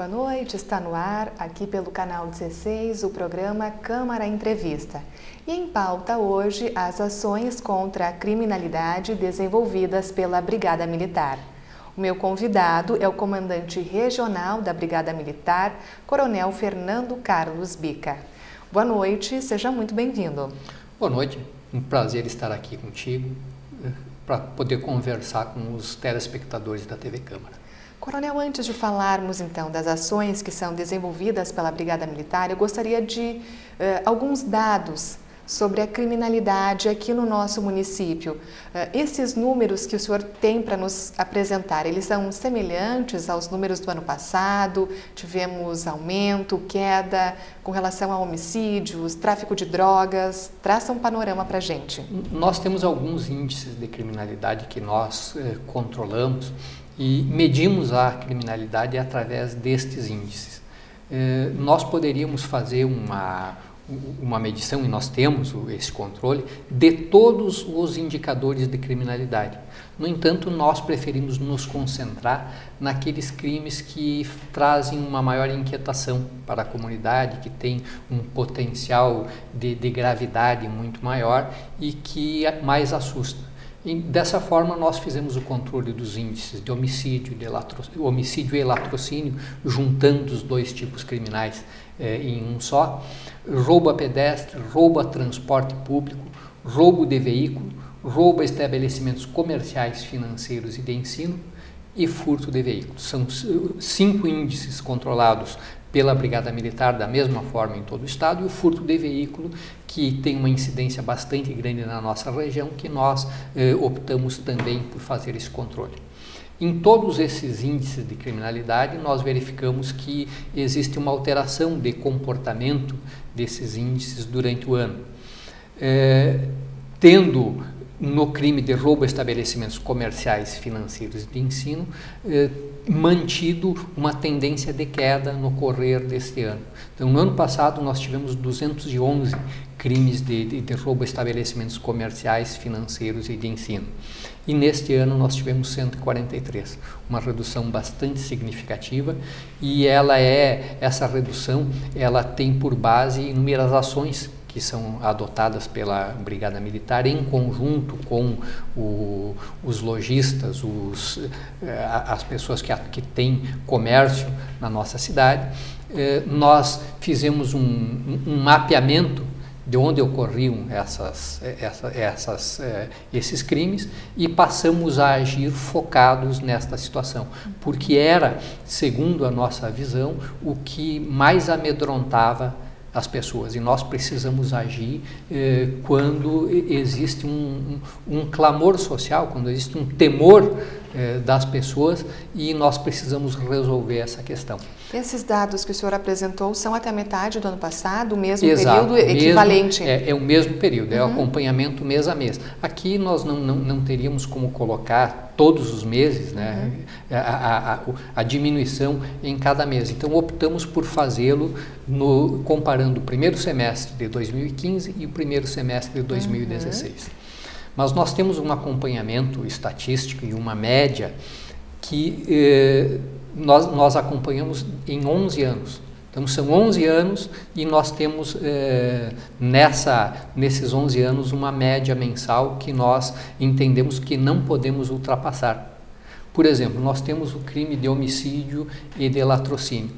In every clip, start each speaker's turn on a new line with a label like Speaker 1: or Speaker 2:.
Speaker 1: Boa noite, está no ar, aqui pelo canal 16, o programa Câmara Entrevista. E em pauta hoje, as ações contra a criminalidade desenvolvidas pela Brigada Militar. O meu convidado é o comandante regional da Brigada Militar, Coronel Fernando Carlos Bica. Boa noite, seja muito bem-vindo.
Speaker 2: Boa noite, um prazer estar aqui contigo para poder conversar com os telespectadores da TV Câmara.
Speaker 1: Coronel, antes de falarmos então das ações que são desenvolvidas pela Brigada Militar, eu gostaria de alguns dados sobre a criminalidade aqui no nosso município. Esses números que o senhor tem para nos apresentar, eles são semelhantes aos números do ano passado? Tivemos aumento, queda com relação a homicídios, tráfico de drogas? Traça um panorama para a gente.
Speaker 2: Nós temos alguns índices de criminalidade que nós controlamos e medimos a criminalidade através destes índices. Nós poderíamos fazer uma medição, e nós temos esse controle, de todos os indicadores de criminalidade. No entanto, nós preferimos nos concentrar naqueles crimes que trazem uma maior inquietação para a comunidade, que tem um potencial de gravidade muito maior e que mais assusta. E dessa forma, nós fizemos o controle dos índices de homicídio e latrocínio, juntando os dois tipos criminais em um só, roubo a pedestre, roubo a transporte público, roubo de veículo, roubo a estabelecimentos comerciais, financeiros e de ensino e furto de veículos. São 5 índices controlados pela Brigada Militar da mesma forma em todo o estado, e o furto de veículo, que tem uma incidência bastante grande na nossa região, que nós optamos também por fazer esse controle. Em todos esses índices de criminalidade, nós verificamos que existe uma alteração de comportamento desses índices durante o ano. Tendo no crime de roubo a estabelecimentos comerciais, financeiros e de ensino, mantido uma tendência de queda no correr deste ano. Então, no ano passado, nós tivemos 211 crimes de roubo a estabelecimentos comerciais, financeiros e de ensino. E neste ano nós tivemos 143, uma redução bastante significativa, e essa redução ela tem por base inúmeras ações que são adotadas pela Brigada Militar em conjunto com os lojistas, as pessoas que têm comércio na nossa cidade. Nós fizemos um mapeamento de onde ocorriam esses crimes e passamos a agir focados nesta situação, porque era, segundo a nossa visão, o que mais amedrontava as pessoas, e nós precisamos agir quando existe um clamor social, quando existe um temor das pessoas, e nós precisamos resolver essa questão.
Speaker 1: Esses dados que o senhor apresentou são até a metade do ano passado, o mesmo
Speaker 2: Exato,
Speaker 1: período equivalente?
Speaker 2: É o mesmo período, é o acompanhamento mês a mês. Aqui nós não teríamos como colocar todos os meses, né, a diminuição em cada mês. Então optamos por fazê-lo comparando o primeiro semestre de 2015 e o primeiro semestre de 2016. Mas nós temos um acompanhamento estatístico e uma média que nós acompanhamos em 11 anos. Então, são 11 anos e nós temos, nesses 11 anos, uma média mensal que nós entendemos que não podemos ultrapassar. Por exemplo, nós temos o crime de homicídio e de latrocínio.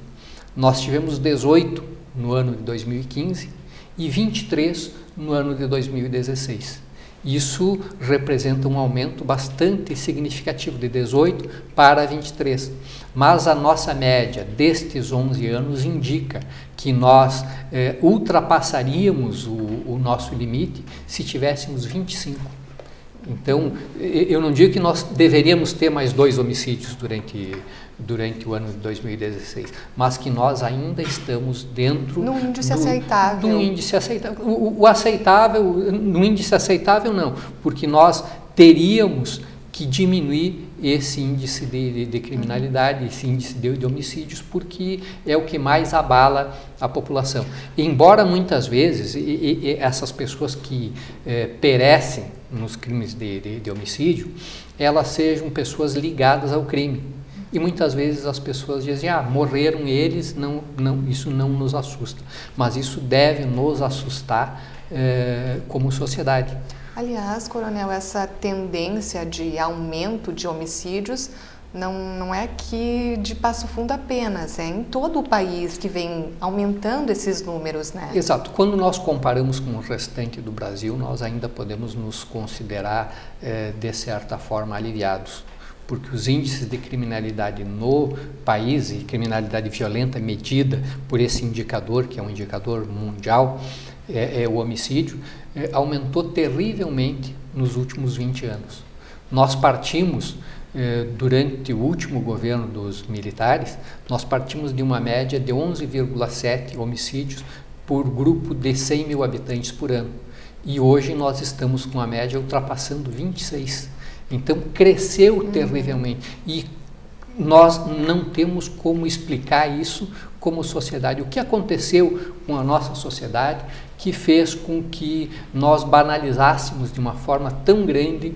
Speaker 2: Nós tivemos 18 no ano de 2015 e 23 no ano de 2016. Isso representa um aumento bastante significativo, de 18 para 23. Mas a nossa média destes 11 anos indica que nós ultrapassaríamos o nosso limite se tivéssemos 25. Então, eu não digo que nós deveríamos ter mais 2 homicídios durante o ano de 2016, mas que nós ainda estamos dentro
Speaker 1: num índice aceitável.
Speaker 2: Do índice aceitável. O aceitável, no índice aceitável não, porque nós teríamos que diminuir esse índice de criminalidade, esse índice de homicídios, porque é o que mais abala a população. Embora muitas vezes essas pessoas que perecem nos crimes de homicídio, elas sejam pessoas ligadas ao crime. e muitas vezes as pessoas dizem, morreram eles, isso não nos assusta, mas isso deve nos assustar como sociedade.
Speaker 1: Aliás, coronel, essa tendência de aumento de homicídios não é aqui de Passo Fundo apenas, é em todo o país que vem aumentando esses números, né?
Speaker 2: Exato. Quando nós comparamos com o restante do Brasil, nós ainda podemos nos considerar, de certa forma, aliviados, porque os índices de criminalidade no país, e criminalidade violenta medida por esse indicador, que é um indicador mundial, o homicídio, aumentou terrivelmente nos últimos 20 anos. Nós partimos, durante o último governo dos militares, nós partimos de uma média de 11,7 homicídios por grupo de 100 mil habitantes por ano. E hoje nós estamos com a média ultrapassando 26. Então cresceu terrivelmente. E nós não temos como explicar isso como sociedade. O que aconteceu com a nossa sociedade que fez com que nós banalizássemos de uma forma tão grande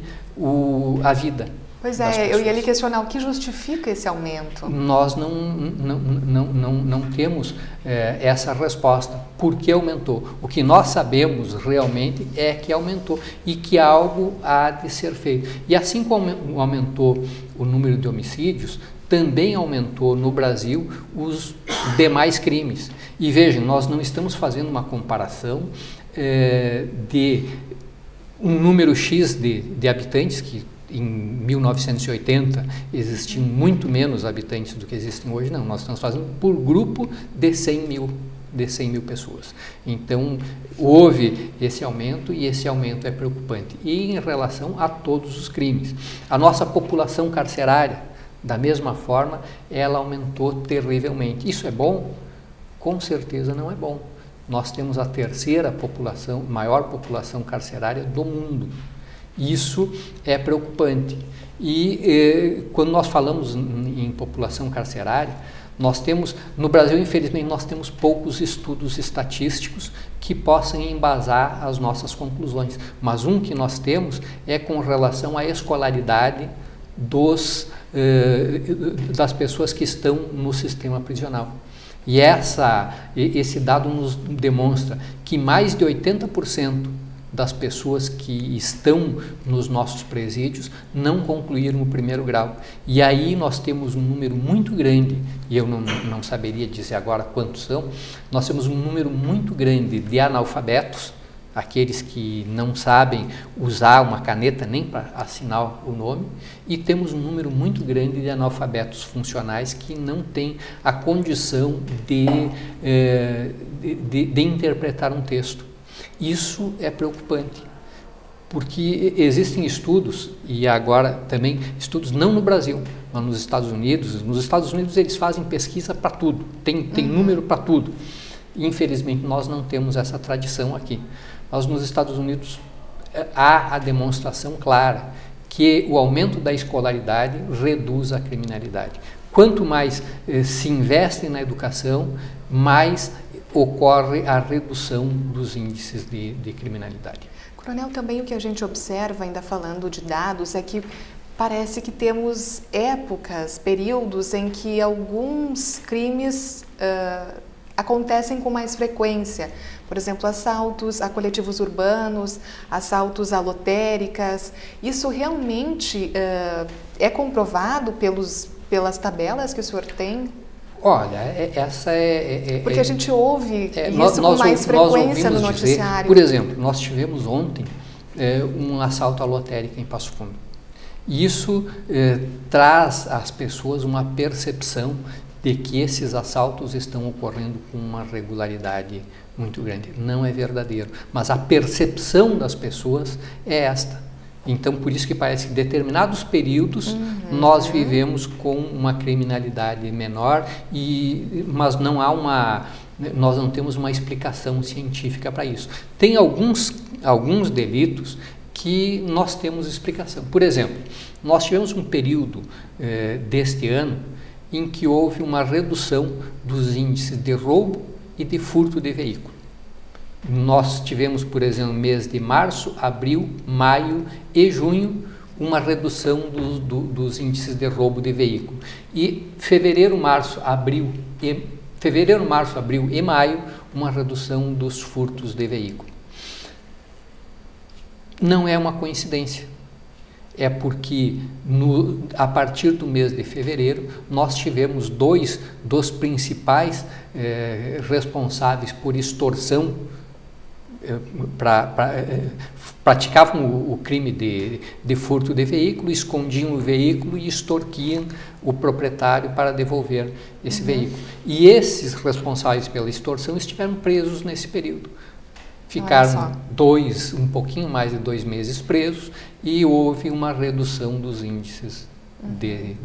Speaker 2: a vida?
Speaker 1: Pois é, eu ia lhe questionar, o que justifica esse aumento?
Speaker 2: Nós não temos essa resposta. Por que aumentou? O que nós sabemos realmente é que aumentou e que algo há de ser feito. E assim como aumentou o número de homicídios, também aumentou no Brasil os demais crimes. E vejam, nós não estamos fazendo uma comparação de um número X de habitantes, que em 1980 existiam muito menos habitantes do que existem hoje, não. Nós estamos fazendo por grupo de 100 mil pessoas. Então, houve esse aumento e esse aumento é preocupante. E em relação a todos os crimes. A nossa população carcerária, da mesma forma, ela aumentou terrivelmente. Isso é bom? Com certeza não é bom. Nós temos a terceira maior população carcerária do mundo. Isso é preocupante. E quando nós falamos em população carcerária, nós temos, no Brasil, infelizmente, nós temos poucos estudos estatísticos que possam embasar as nossas conclusões. Mas um que nós temos é com relação à escolaridade das pessoas que estão no sistema prisional. E esse dado nos demonstra que mais de 80% das pessoas que estão nos nossos presídios não concluíram o primeiro grau. E aí nós temos um número muito grande, e eu não saberia dizer agora quantos são, nós temos um número muito grande de analfabetos, aqueles que não sabem usar uma caneta nem para assinar o nome, e temos um número muito grande de analfabetos funcionais que não têm a condição de interpretar um texto. Isso é preocupante, porque existem estudos, e agora também estudos não no Brasil, mas nos Estados Unidos. Nos Estados Unidos eles fazem pesquisa para tudo, tem número para tudo. Infelizmente nós não temos essa tradição aqui. Mas nos Estados Unidos há a demonstração clara que o aumento da escolaridade reduz a criminalidade. Quanto mais se investe na educação, mais ocorre a redução dos índices de criminalidade.
Speaker 1: Coronel, também o que a gente observa, ainda falando de dados, é que parece que temos épocas, períodos em que alguns crimes acontecem com mais frequência. Por exemplo, assaltos a coletivos urbanos, assaltos a lotéricas. Isso realmente é comprovado pelas tabelas que o senhor tem?
Speaker 2: Olha, essa
Speaker 1: porque a gente ouve isso com mais frequência no noticiário.
Speaker 2: Por exemplo, nós tivemos ontem um assalto à lotérica em Passo Fundo. Isso traz às pessoas uma percepção de que esses assaltos estão ocorrendo com uma regularidade muito grande. Não é verdadeiro, mas a percepção das pessoas é esta. Então, por isso que parece que em determinados períodos nós vivemos com uma criminalidade menor, mas nós não temos uma explicação científica para isso. Tem alguns delitos que nós temos explicação. Por exemplo, nós tivemos um período deste ano em que houve uma redução dos índices de roubo e de furto de veículo. Nós tivemos, por exemplo, no mês de março, abril, maio e junho, uma redução dos índices de roubo de veículo. E fevereiro, março, abril e maio, uma redução dos furtos de veículo. Não é uma coincidência. É porque a partir do mês de fevereiro nós tivemos 2 dos principais responsáveis por extorsão, praticavam o crime de furto de veículo, escondiam o veículo e extorquiam o proprietário para devolver esse veículo. E esses responsáveis pela extorsão estiveram presos nesse período. Ficaram um pouquinho mais de 2 meses presos e houve uma redução dos índices de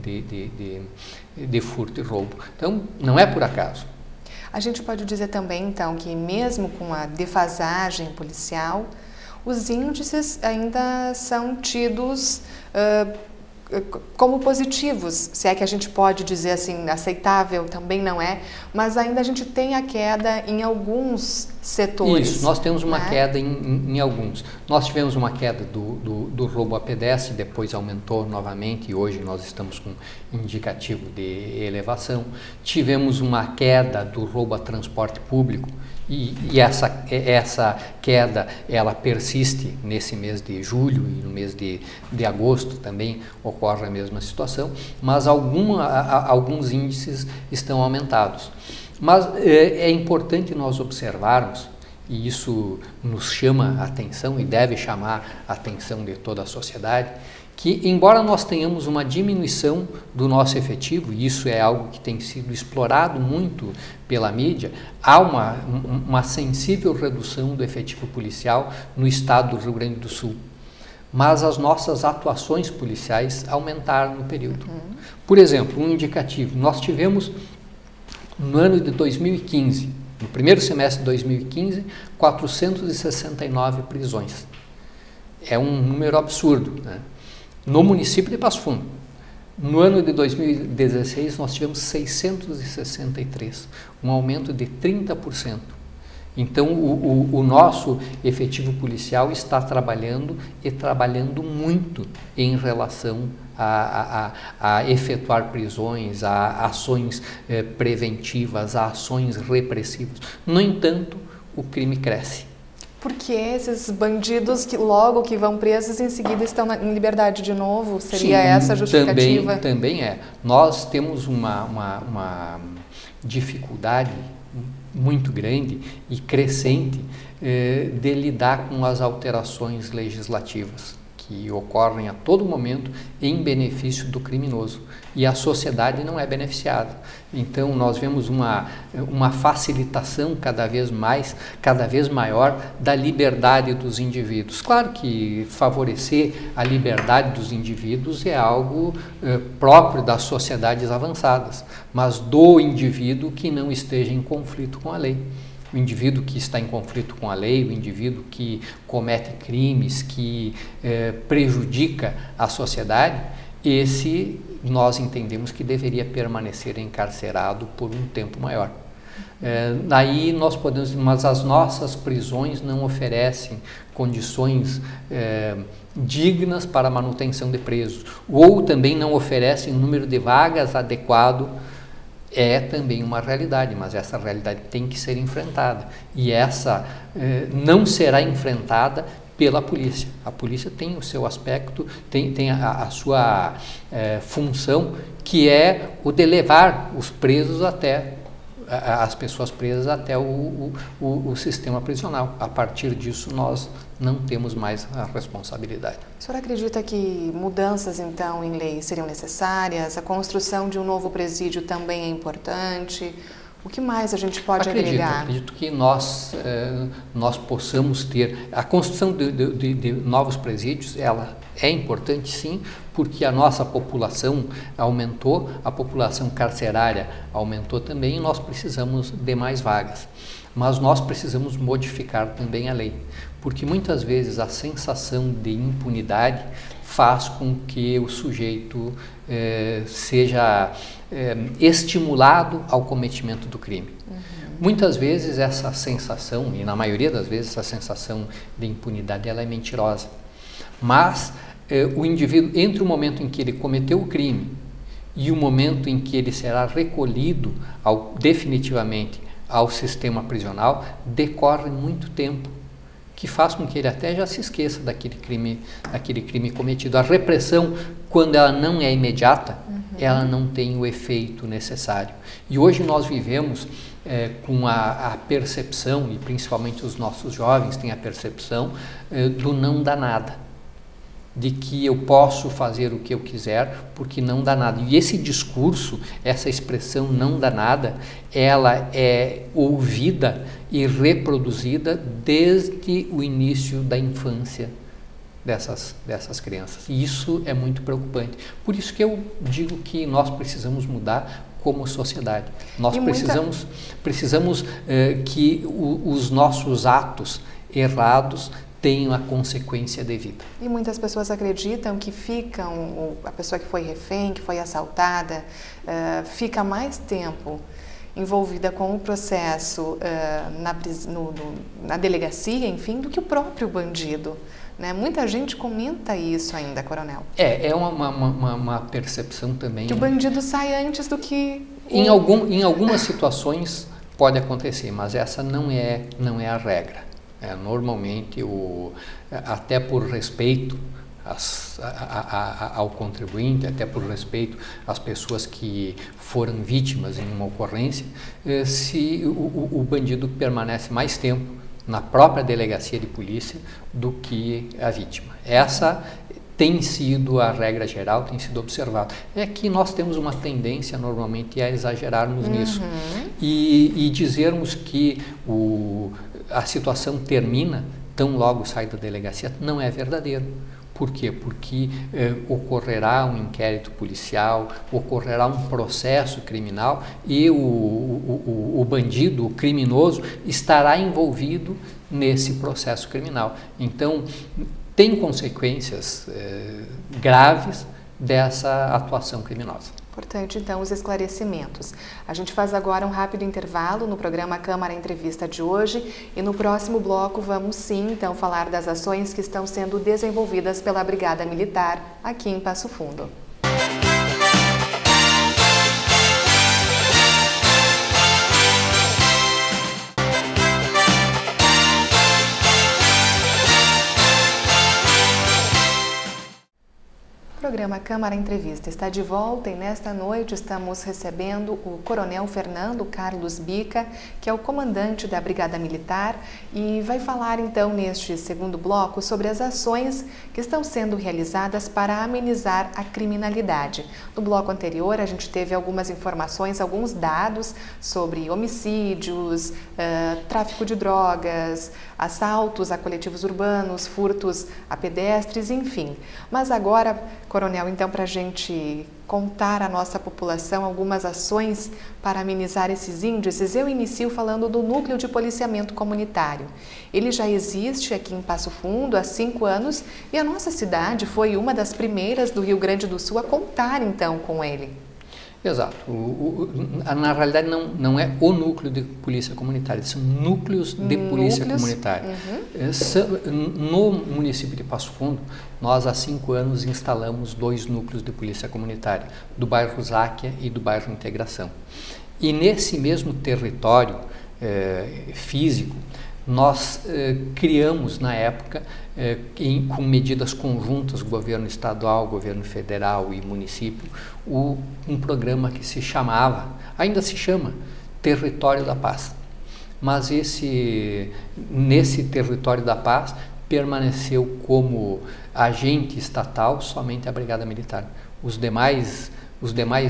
Speaker 2: furto e roubo. Então, não é por acaso.
Speaker 1: A gente pode dizer também, então, que mesmo com a defasagem policial, os índices ainda são tidos como positivos, se é que a gente pode dizer assim, aceitável também não é, mas ainda a gente tem a queda em alguns setores.
Speaker 2: Isso, nós temos uma queda em alguns. Nós tivemos uma queda do roubo a pedestre, depois aumentou novamente e hoje nós estamos com indicativo de elevação. Tivemos uma queda do roubo a transporte público e essa queda ela persiste nesse mês de julho e no mês de agosto também ocorre a mesma situação, mas alguns índices estão aumentados. Mas é importante nós observarmos, e isso nos chama a atenção e deve chamar a atenção de toda a sociedade, que embora nós tenhamos uma diminuição do nosso efetivo, e isso é algo que tem sido explorado muito pela mídia, há uma sensível redução do efetivo policial no estado do Rio Grande do Sul. Mas as nossas atuações policiais aumentaram no período. Por exemplo, um indicativo, nós tivemos no ano de 2015, no primeiro semestre de 2015, 469 prisões. É um número absurdo, né? No município de Passo Fundo. No ano de 2016, nós tivemos 663, um aumento de 30%. Então, o nosso efetivo policial está trabalhando e trabalhando muito em relação a efetuar prisões, a ações preventivas, a ações repressivas. No entanto, o crime cresce.
Speaker 1: Porque esses bandidos que logo que vão presos em seguida estão em liberdade de novo? Seria essa a justificativa?
Speaker 2: Também é. Nós temos uma dificuldade muito grande e crescente de lidar com as alterações legislativas que ocorrem a todo momento em benefício do criminoso e a sociedade não é beneficiada. Então nós vemos uma facilitação cada vez maior da liberdade dos indivíduos. Claro que favorecer a liberdade dos indivíduos é algo próprio das sociedades avançadas, mas do indivíduo que não esteja em conflito com a lei. O indivíduo que está em conflito com a lei, o indivíduo que comete crimes, que prejudica a sociedade, esse nós entendemos que deveria permanecer encarcerado por um tempo maior. Daí nós podemos, mas as nossas prisões não oferecem condições dignas para a manutenção de presos, ou também não oferecem um número de vagas adequado. É também uma realidade, mas essa realidade tem que ser enfrentada. E essa não será enfrentada pela polícia. A polícia tem o seu aspecto, tem a sua função, que é o de levar os presos as pessoas presas até o sistema prisional. A partir disso, nós não temos mais a responsabilidade.
Speaker 1: O senhor acredita que mudanças, então, em lei seriam necessárias? A construção de um novo presídio também é importante? O que mais a gente pode agregar?
Speaker 2: Acredito que nós possamos ter... A construção de novos presídios, ela é importante sim, porque a nossa população aumentou, a população carcerária aumentou também e nós precisamos de mais vagas. Mas nós precisamos modificar também a lei, porque muitas vezes a sensação de impunidade faz com que o sujeito seja estimulado ao cometimento do crime. Muitas vezes essa sensação, e na maioria das vezes essa sensação de impunidade, ela é mentirosa. Mas o indivíduo, entre o momento em que ele cometeu o crime e o momento em que ele será recolhido definitivamente ao sistema prisional, decorre muito tempo, que faz com que ele até já se esqueça daquele crime cometido. A repressão, quando ela não é imediata, ela não tem o efeito necessário. E hoje nós vivemos com a percepção, e principalmente os nossos jovens têm a percepção do não dá nada, de que eu posso fazer o que eu quiser porque não dá nada. E esse discurso, essa expressão não dá nada, ela é ouvida e reproduzida desde o início da infância dessas crianças. E isso é muito preocupante. Por isso que eu digo que nós precisamos mudar como sociedade. Nós precisamos que os nossos atos errados tenham a consequência devida.
Speaker 1: E muitas pessoas acreditam que a pessoa que foi refém, que foi assaltada, fica mais tempo envolvida com o processo na delegacia, enfim, do que o próprio bandido. Né? Muita gente comenta isso ainda, Coronel.
Speaker 2: É uma percepção também.
Speaker 1: Que o bandido sai antes do que...
Speaker 2: Em algumas situações pode acontecer, mas essa não é a regra. Normalmente, até por respeito ao contribuinte, até por respeito às pessoas que foram vítimas em uma ocorrência, se o bandido permanece mais tempo na própria delegacia de polícia do que a vítima. Essa tem sido a regra geral, tem sido observado. É que nós temos uma tendência normalmente a exagerarmos nisso e dizermos que a situação termina tão logo sai da delegacia. Não é verdadeiro. Por quê? Porque ocorrerá um inquérito policial, ocorrerá um processo criminal e o bandido, o criminoso, estará envolvido nesse processo criminal. Então, tem consequências graves dessa atuação criminosa.
Speaker 1: Importante, então, os esclarecimentos. A gente faz agora um rápido intervalo no programa Câmara Entrevista de hoje e no próximo bloco vamos sim, então, falar das ações que estão sendo desenvolvidas pela Brigada Militar aqui em Passo Fundo. O programa Câmara Entrevista está de volta e nesta noite estamos recebendo o Coronel Fernando Carlos Bica, que é o comandante da Brigada Militar e vai falar então neste segundo bloco sobre as ações que estão sendo realizadas para amenizar a criminalidade. No bloco anterior a gente teve algumas informações, alguns dados sobre homicídios, tráfico de drogas, assaltos a coletivos urbanos, furtos a pedestres, enfim. Mas agora, Coronel, então, para a gente contar à nossa população algumas ações para amenizar esses índices, eu inicio falando do Núcleo de Policiamento Comunitário. Ele já existe aqui em Passo Fundo há 5 anos e a nossa cidade foi uma das primeiras do Rio Grande do Sul a contar, então, com ele.
Speaker 2: Exato. Na realidade, não é o núcleo de polícia comunitária, são núcleos de polícia comunitária. No município de Passo Fundo, nós há 5 anos instalamos 2 núcleos de polícia comunitária, do bairro Záquia e do bairro Integração. E nesse mesmo território físico, nós criamos na época, com medidas conjuntas, governo estadual, governo federal e município, um programa que se chamava, ainda se chama, Território da Paz. Mas nesse Território da Paz permaneceu como agente estatal somente a Brigada Militar. Os demais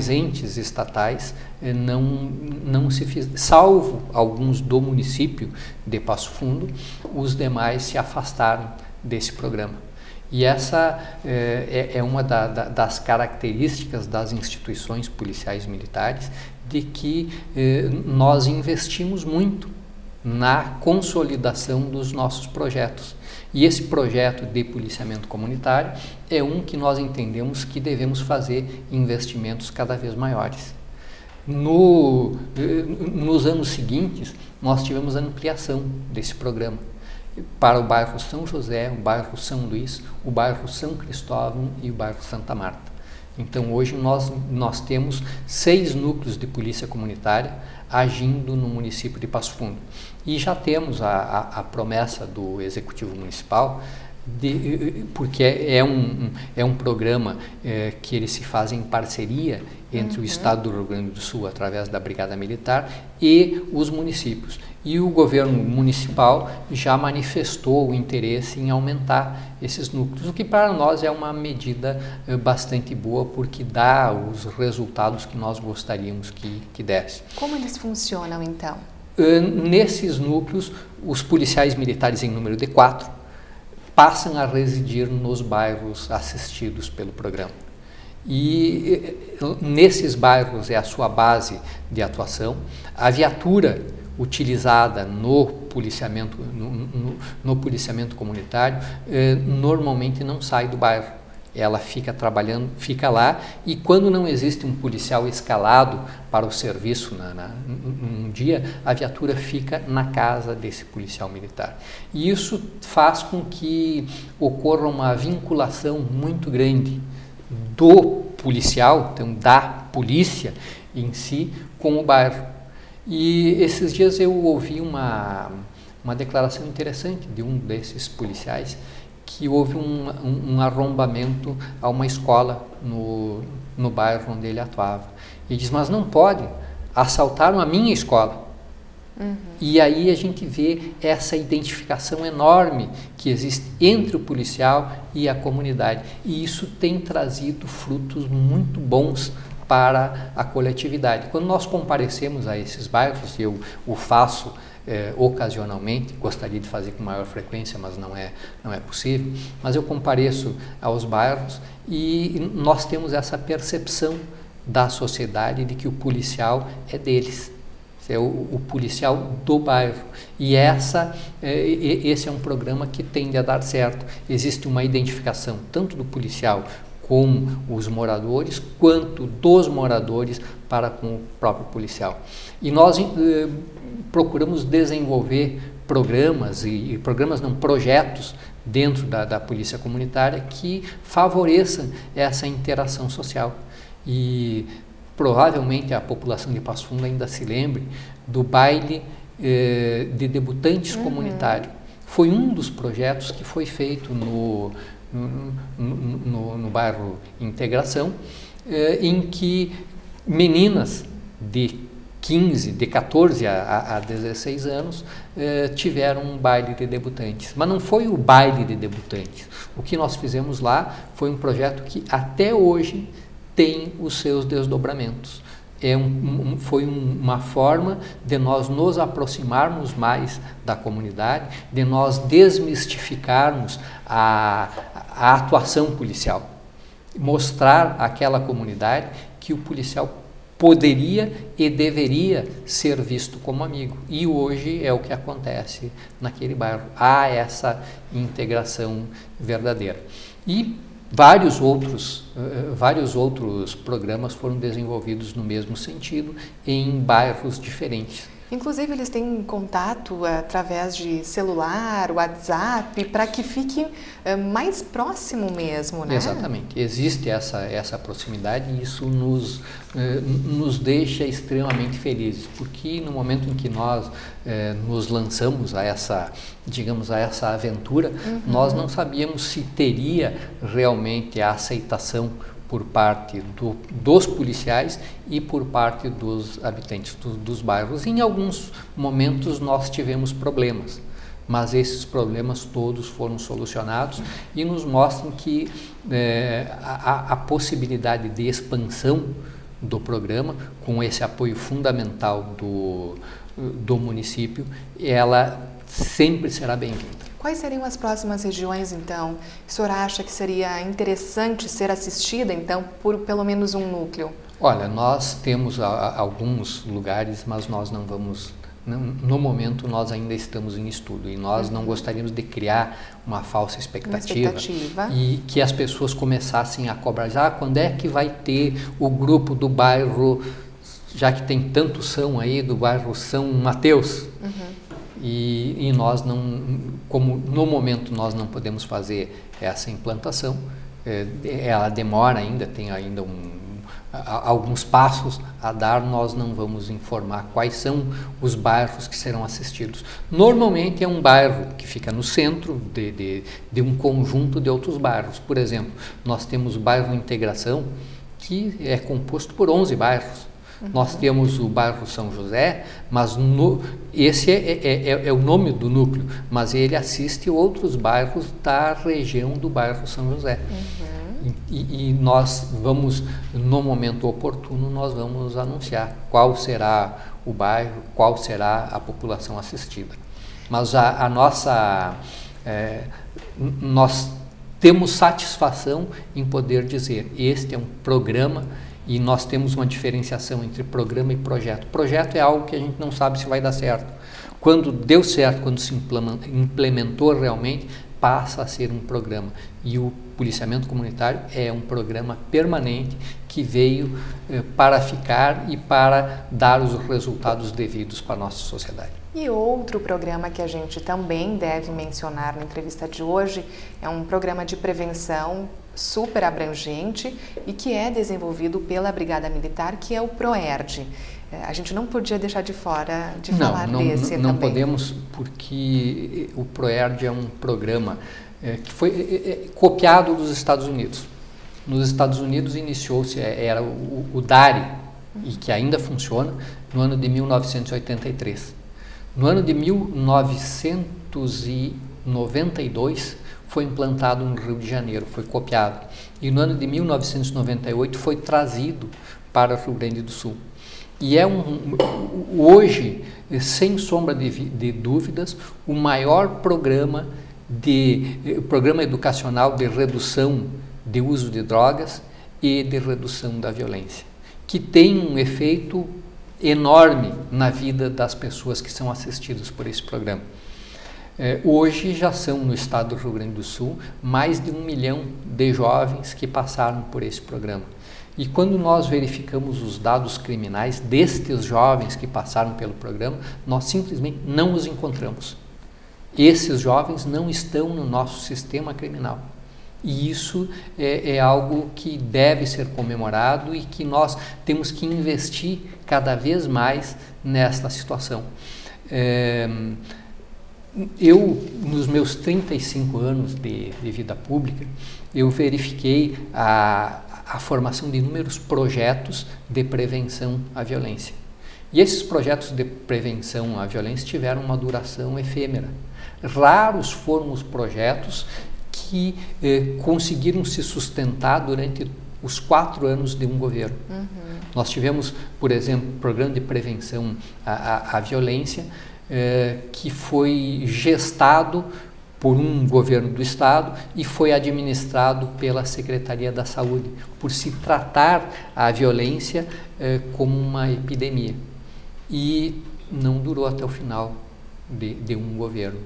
Speaker 2: entes estatais não se fizeram, salvo alguns do município de Passo Fundo, os demais se afastaram desse programa. E essa é uma das características das instituições policiais militares, de que nós investimos muito na consolidação dos nossos projetos. E esse projeto de policiamento comunitário é um que nós entendemos que devemos fazer investimentos cada vez maiores. Nos anos seguintes, nós tivemos a ampliação desse programa. para o bairro São José, o bairro São Luís, o bairro São Cristóvão e o bairro Santa Marta. Então, hoje nós temos 6 núcleos de polícia comunitária agindo no município de Passo Fundo. E já temos a promessa do Executivo Municipal, porque é um programa que ele se faz em parceria entre o Estado do Rio Grande do Sul, através da Brigada Militar, e os municípios. E o governo municipal já manifestou o interesse em aumentar esses núcleos, o que para nós é uma medida bastante boa, porque dá os resultados que nós gostaríamos que desse.
Speaker 1: Como eles funcionam, então?
Speaker 2: Nesses núcleos, os policiais militares em número de 4 passam a residir nos bairros assistidos pelo programa. E nesses bairros é a sua base de atuação. A viatura utilizada no policiamento comunitário normalmente não sai do bairro. Ela fica trabalhando, fica lá, e quando não existe um policial escalado para o serviço num dia, a viatura fica na casa desse policial militar. E isso faz com que ocorra uma vinculação muito grande do policial, então da polícia em si, com o bairro. E esses dias eu ouvi uma declaração interessante de um desses policiais, que houve um arrombamento a uma escola no bairro onde ele atuava. E diz, mas não pode, assaltaram a minha escola. E aí a gente vê essa identificação enorme que existe entre o policial e a comunidade. E isso tem trazido frutos muito bons para a coletividade. Quando nós comparecemos a esses bairros, eu o faço ocasionalmente, gostaria de fazer com maior frequência, mas não é possível, mas eu compareço aos bairros e nós temos essa percepção da sociedade de que o policial é deles, é o policial do bairro, e esse é um programa que tende a dar certo. Existe uma identificação tanto do policial com os moradores, quanto dos moradores para com o próprio policial. E nós procuramos desenvolver projetos dentro da polícia comunitária que favoreçam essa interação social. E provavelmente a população de Passo Fundo ainda se lembre do baile de debutantes comunitário. Foi um dos projetos que foi feito no bairro Integração, em que meninas de 14 a 16 anos tiveram um baile de debutantes. Mas não foi o baile de debutantes. O que nós fizemos lá foi um projeto que até hoje tem os seus desdobramentos. Foi uma forma de nós nos aproximarmos mais da comunidade, de nós desmistificarmos a atuação policial, mostrar àquela comunidade que o policial poderia e deveria ser visto como amigo. E hoje é o que acontece naquele bairro. Há essa integração verdadeira. E vários outros programas foram desenvolvidos no mesmo sentido em bairros diferentes.
Speaker 1: Inclusive, eles têm contato através de celular, WhatsApp, para que fique mais próximo mesmo, né?
Speaker 2: Exatamente. Existe essa proximidade e isso nos deixa extremamente felizes, porque no momento em que nós nos lançamos a essa aventura, nós não sabíamos se teria realmente a aceitação por parte dos policiais e por parte dos habitantes dos bairros. Em alguns momentos nós tivemos problemas, mas esses problemas todos foram solucionados e nos mostram que a possibilidade de expansão do programa, com esse apoio fundamental do município, ela sempre será bem-vinda.
Speaker 1: Quais seriam as próximas regiões, então? O senhor acha que seria interessante ser assistida, então, por pelo menos um núcleo?
Speaker 2: Olha, nós temos alguns lugares, mas nós não vamos... No momento, nós ainda estamos em estudo e nós não gostaríamos de criar uma falsa expectativa. E que as pessoas começassem a cobrar, quando é que vai ter o grupo do bairro, já que tem tanto São aí, do bairro São Mateus? E nós não, como no momento nós não podemos fazer essa implantação, ela demora ainda, tem ainda alguns passos a dar, nós não vamos informar quais são os bairros que serão assistidos. Normalmente é um bairro que fica no centro de um conjunto de outros bairros. Por exemplo, nós temos o bairro Integração, que é composto por 11 bairros. Nós temos o bairro São José, mas esse é o nome do núcleo, mas ele assiste outros bairros da região do bairro São José. E nós vamos, no momento oportuno, nós vamos anunciar qual será o bairro, qual será a população assistida. Mas nós temos satisfação em poder dizer, este é um programa. E nós temos uma diferenciação entre programa e projeto. Projeto é algo que a gente não sabe se vai dar certo. Quando deu certo, quando se implementou realmente, passa a ser um programa. E o policiamento comunitário é um programa permanente que veio para ficar e para dar os resultados devidos para a nossa sociedade.
Speaker 1: E outro programa que a gente também deve mencionar na entrevista de hoje é um programa de prevenção super abrangente e que é desenvolvido pela Brigada Militar, que é o PROERD. A gente não podia deixar de fora de falar desse também.
Speaker 2: Não podemos, porque o PROERD é um programa que foi copiado dos Estados Unidos. Nos Estados Unidos iniciou-se, era o DARI, e que ainda funciona, no ano de 1983. No ano de 1992, foi implantado no Rio de Janeiro, foi copiado. E no ano de 1998 foi trazido para o Rio Grande do Sul. E é hoje, sem sombra de dúvidas, o maior programa educacional de redução de uso de drogas e de redução da violência, que tem um efeito enorme na vida das pessoas que são assistidas por esse programa. Hoje já são no estado do Rio Grande do Sul mais de 1 milhão de jovens que passaram por esse programa. E quando nós verificamos os dados criminais destes jovens que passaram pelo programa, nós simplesmente não os encontramos. Esses jovens não estão no nosso sistema criminal. E isso é algo que deve ser comemorado e que nós temos que investir cada vez mais nesta situação. Eu, nos meus 35 anos de vida pública, eu verifiquei a formação de inúmeros projetos de prevenção à violência. E esses projetos de prevenção à violência tiveram uma duração efêmera. Raros foram os projetos que conseguiram se sustentar durante os 4 anos de um governo. Nós tivemos, por exemplo, o programa de prevenção à violência, que foi gestado por um governo do estado e foi administrado pela Secretaria da Saúde, por se tratar a violência como uma epidemia. E não durou até o final de um governo.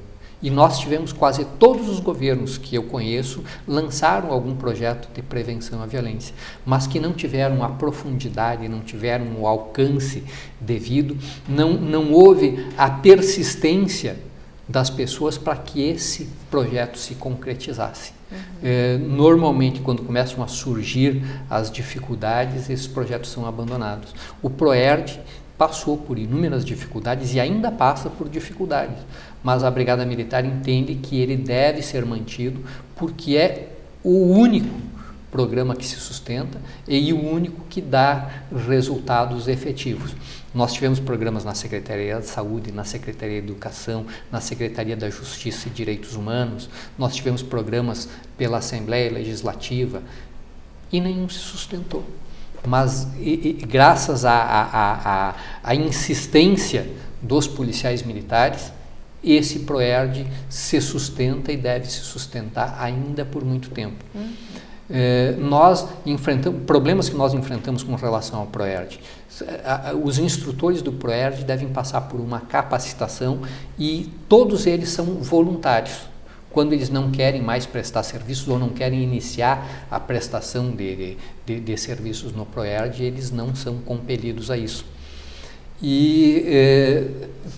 Speaker 2: E nós tivemos quase todos os governos que eu conheço lançaram algum projeto de prevenção à violência, mas que não tiveram a profundidade, não tiveram o alcance devido, não houve a persistência das pessoas para que esse projeto se concretizasse. Normalmente, quando começam a surgir as dificuldades, esses projetos são abandonados. O PROERD passou por inúmeras dificuldades e ainda passa por dificuldades, mas a Brigada Militar entende que ele deve ser mantido porque é o único programa que se sustenta e o único que dá resultados efetivos. Nós tivemos programas na Secretaria da Saúde, na Secretaria da Educação, na Secretaria da Justiça e Direitos Humanos, nós tivemos programas pela Assembleia Legislativa e nenhum se sustentou. Mas graças à insistência dos policiais militares, esse PROERD se sustenta e deve se sustentar ainda por muito tempo. Nós enfrentamos problemas que nós enfrentamos com relação ao PROERD. Os instrutores do PROERD devem passar por uma capacitação e todos eles são voluntários. Quando eles não querem mais prestar serviços ou não querem iniciar a prestação de serviços no PROERD, eles não são compelidos a isso. E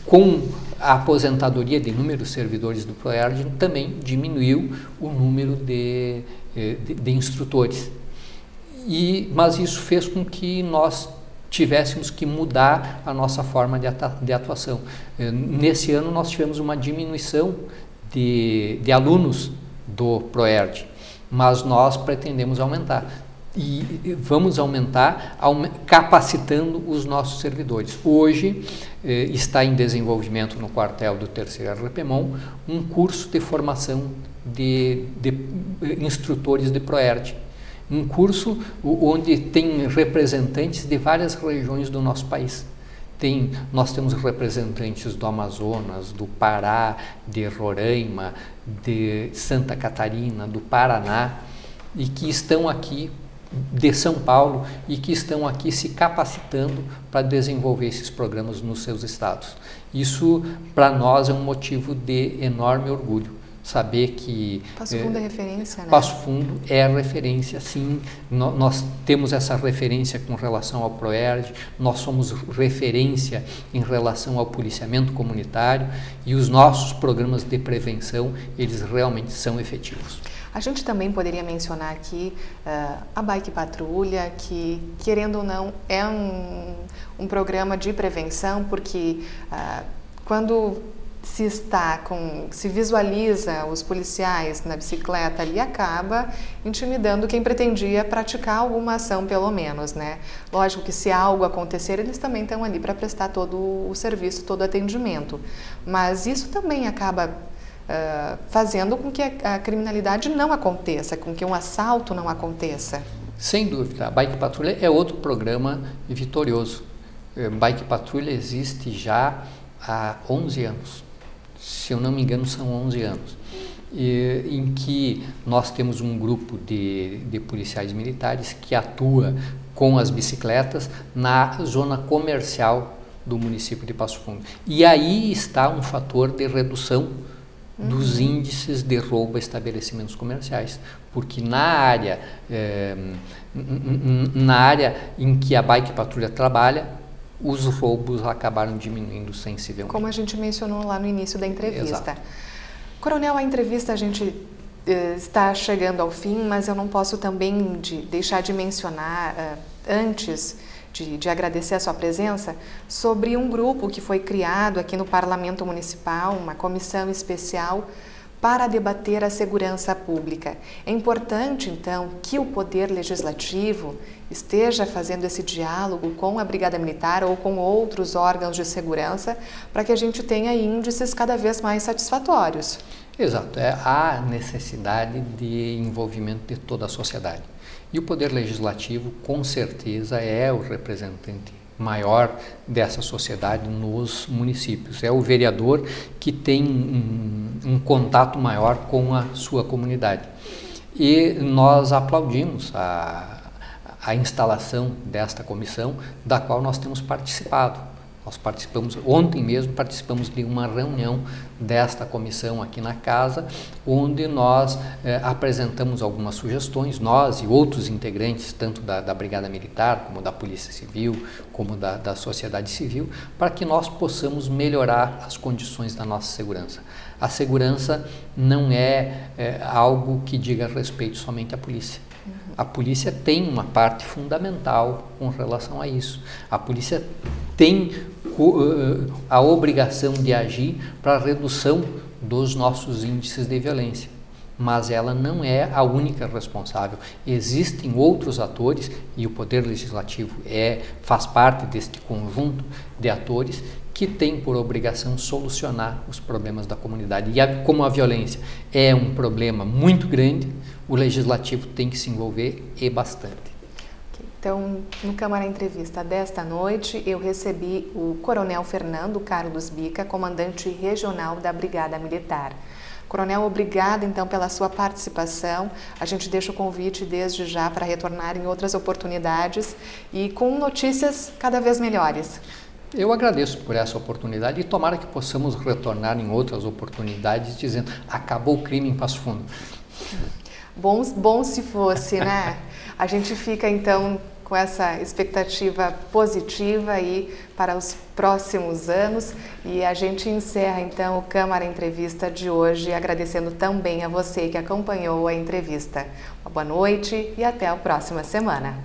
Speaker 2: com a aposentadoria de inúmeros servidores do PROERD também diminuiu o número de instrutores. Mas isso fez com que nós tivéssemos que mudar a nossa forma de atuação. Nesse ano nós tivemos uma diminuição de alunos do PROERD, mas nós pretendemos aumentar. E vamos aumentar capacitando os nossos servidores. Hoje está em desenvolvimento no quartel do 3º RPMON um curso de formação de instrutores de PROERD. Um curso onde tem representantes de várias regiões do nosso país. Nós temos representantes do Amazonas, do Pará, de Roraima, de Santa Catarina, do Paraná, e que estão aqui, de São Paulo, e que estão aqui se capacitando para desenvolver esses programas nos seus estados. Isso, para nós, é um motivo de enorme orgulho. Saber que
Speaker 1: Passo Fundo é referência, né?
Speaker 2: Passo Fundo é referência, sim. Nós temos essa referência com relação ao PROERD, nós somos referência em relação ao policiamento comunitário e os nossos programas de prevenção, eles realmente são efetivos.
Speaker 1: A gente também poderia mencionar aqui a Bike Patrulha, que, querendo ou não, é um programa de prevenção, porque quando se visualiza os policiais na bicicleta ali, acaba intimidando quem pretendia praticar alguma ação, pelo menos, né? Lógico que se algo acontecer, eles também estão ali para prestar todo o serviço, todo o atendimento. Mas isso também acaba fazendo com que a criminalidade não aconteça, com que um assalto não aconteça.
Speaker 2: Sem dúvida, a Bike Patrulha é outro programa vitorioso. Bike Patrulha existe já há 11 anos. Se eu não me engano, são 11 anos, em que nós temos um grupo de policiais militares que atua com as bicicletas na zona comercial do município de Passo Fundo. E aí está um fator de redução dos índices de roubo a estabelecimentos comerciais, porque na área em que a Bike Patrulha trabalha, os roubos acabaram diminuindo sensivelmente.
Speaker 1: Como a gente mencionou lá no início da entrevista.
Speaker 2: Exato.
Speaker 1: Coronel, a entrevista a gente está chegando ao fim, mas eu não posso também deixar de mencionar, antes de agradecer a sua presença, sobre um grupo que foi criado aqui no Parlamento Municipal, uma comissão especial para debater a segurança pública. É importante, então, que o Poder Legislativo esteja fazendo esse diálogo com a Brigada Militar ou com outros órgãos de segurança para que a gente tenha índices cada vez mais satisfatórios.
Speaker 2: Exato. Há necessidade de envolvimento de toda a sociedade. E o Poder Legislativo, com certeza, é o representante maior dessa sociedade nos municípios. É o vereador que tem um contato maior com a sua comunidade. E nós aplaudimos a instalação desta comissão, da qual nós temos participado. Nós participamos, ontem mesmo participamos de uma reunião desta comissão aqui na casa, onde nós apresentamos algumas sugestões, nós e outros integrantes, tanto da Brigada Militar, como da Polícia Civil, como da sociedade civil, para que nós possamos melhorar as condições da nossa segurança. A segurança não é algo que diga respeito somente à polícia. A polícia tem uma parte fundamental com relação a isso. A polícia tem a obrigação de agir para a redução dos nossos índices de violência, mas ela não é a única responsável. Existem outros atores e o Poder Legislativo faz parte deste conjunto de atores que tem por obrigação solucionar os problemas da comunidade. E como a violência é um problema muito grande, o Legislativo tem que se envolver e bastante.
Speaker 1: Então, no Câmara Entrevista desta noite, eu recebi o Coronel Fernando Carlos Bica, comandante regional da Brigada Militar. Coronel, obrigada então pela sua participação. A gente deixa o convite desde já para retornar em outras oportunidades e com notícias cada vez melhores.
Speaker 2: Eu agradeço por essa oportunidade e tomara que possamos retornar em outras oportunidades dizendo: acabou o crime em Passo Fundo.
Speaker 1: Bom se fosse, né? A gente fica então com essa expectativa positiva aí para os próximos anos. E a gente encerra então o Câmara Entrevista de hoje, agradecendo também a você que acompanhou a entrevista. Uma boa noite e até a próxima semana.